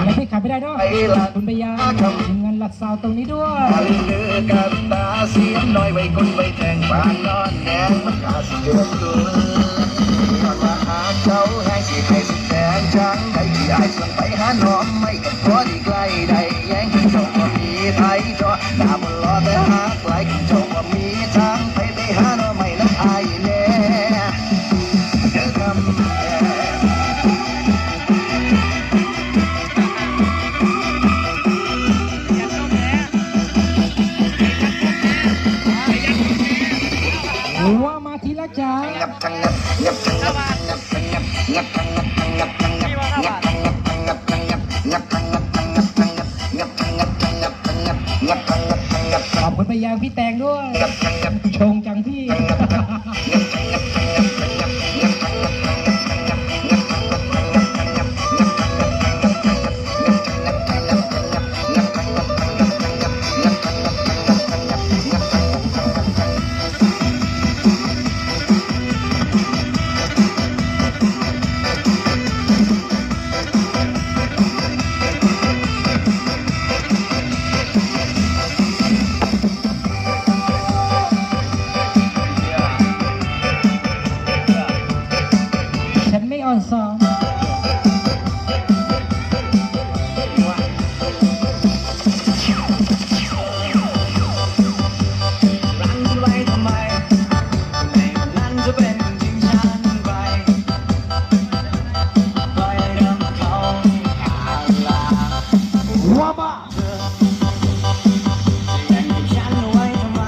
และที่ขาดไม่ได้ด้วยคุณปยาทีมงานหลักสาวตรงนี้ด้วยกับตาเสียน้อยไว้คนไว้แทงปานนอนแหงมันขาดเดือดตัวก่อนมาหาเขาให้สิให้สุดแสนจังได้ที่ไอ้ส่วนไปหาน้องไม่กับพอดีไกลได้แย่งขึ้นจงว่ามีไทยจอหน้าบนล้อแต่หาไกลขึ้นจงว่ามีทางไปหาน้องไม่ละอายแน่เจอคำว่ามาทีละจ้าขอบคุณไปยังพี่แตงด้วยชงจังพี่อ่อนซ้อมรันไว้ทำไมในนั้นจะเป็นจริงฉันไปปล่อยเรื่องเขาขาดลาว่าบ้าจะยังกับฉันไว้ทำไม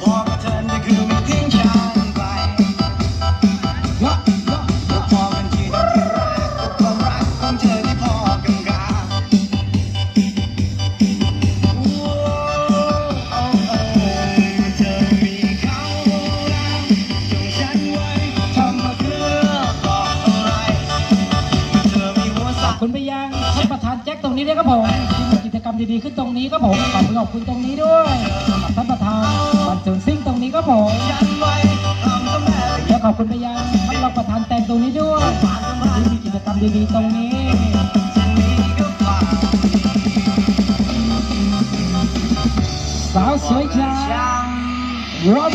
บอกกับเธอนี่คือไม่ทิ้งฉันไปคุณไปยังท่านประธานแจ็คตรงนี้ด้วยครับผมที่มีกิจกรรมดีๆขึ้นตรงนี้ครับผมขอบคุณตรงนี้ด้วยท่านประธานบันเทิงซิ่งตรงนี้ครับผมและขอบคุณไปยังท่านรองประธานแต่งตรงนี้ด้วยที่มีกิจกรรมดีๆตรงนี้สาวสวยจังว้าว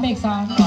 เบรก 3